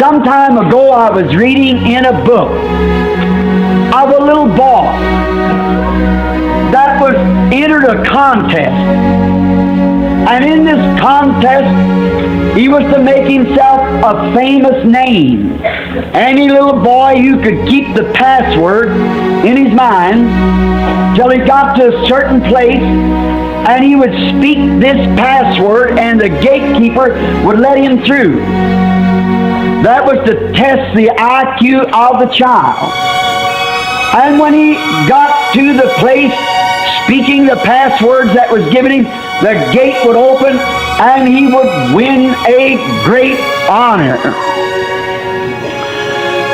Some time ago I was reading in a book of a little boy that was entered a contest. And in this contest, he was to make himself a famous name. Any little boy who could keep the password in his mind till he got to a certain place, and he would speak this password and the gatekeeper would let him through. That was to test the IQ of the child. And when he got to the place speaking the passwords that was given him, the gate would open and he would win a great honor.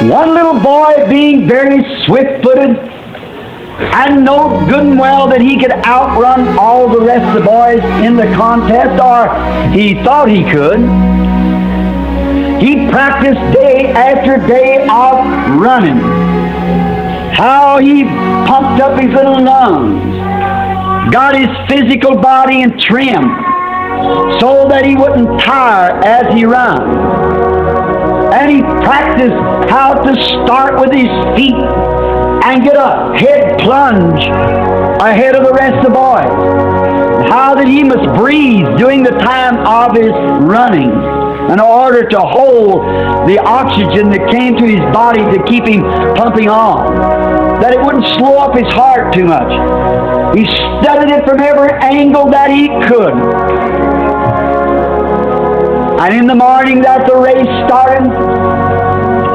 One little boy, being very swift-footed and know good and well that he could outrun all the rest of the boys in the contest, or he thought he could, he practiced day after day of running. How he pumped up his little lungs, got his physical body in trim so that he wouldn't tire as he ran. And he practiced how to start with his feet and get a head plunge ahead of the rest of the boys. How that he must breathe during the time of his running in order to hold the oxygen that came to his body to keep him pumping on, that it wouldn't slow up his heart too much. He studied it from every angle that he could. And in the morning that the race started,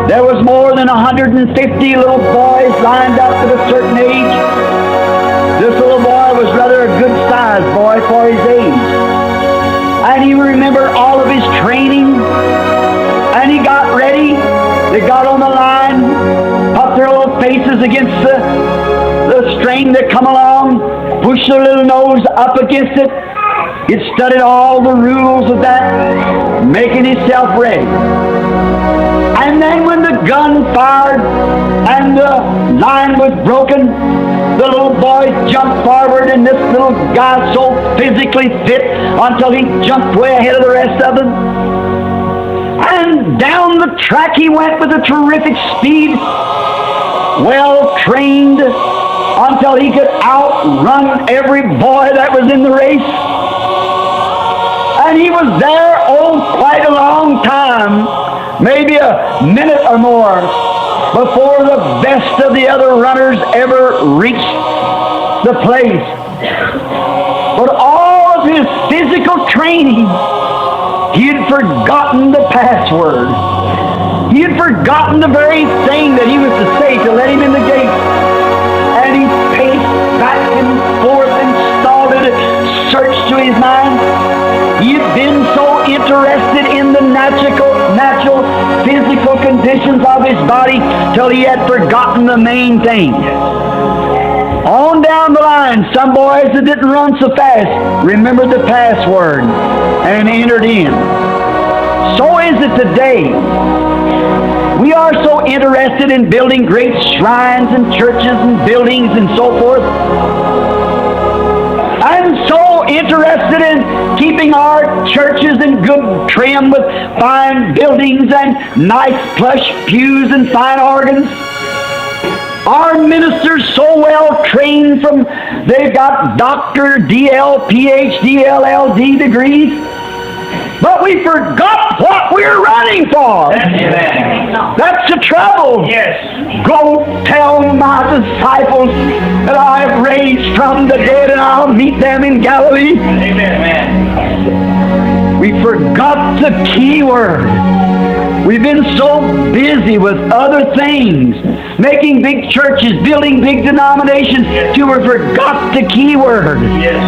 there was more than 150 little boys lined up at a certain age. This little boy was rather a good-sized boy for his age. And he remembered all of his training. And he got ready. They got on the line, put their little faces against the string that come along, pushed their little nose up against it. He studied all the rules of that, making himself ready. And then when the gun fired and the line was broken, the little boy jumped forward, and this little guy so physically fit until he jumped way ahead of the rest of them. And down the track he went with a terrific speed, well trained, until he could outrun every boy that was in the race. And he was there, quite a long time, maybe a minute or more, before the best of the other runners ever reached the place. But all of his physical training, he had forgotten the password. He had forgotten the very thing that he was to say to let him in the gate. And he paced back and forth and started to search to his mind. He had been so interested in the natural physical conditions of his body till he had forgotten the main thing. On down the line, some boys that didn't run so fast remembered the password and entered in. So is it today. We are so interested in building great shrines and churches and buildings and so forth. I'm so interested in keeping our churches in good trim with fine buildings and nice plush pews and fine organs. Our ministers so well trained they've got Dr. DL, PhD, LLD degrees. But we forgot what we're running for. That's the trouble. Yes. Go tell my disciples that I have raised from the dead, and I'll meet them in Galilee. Amen. We forgot the key word. We've been so busy with other things, making big churches, building big denominations, till we forgot the key word. Yes.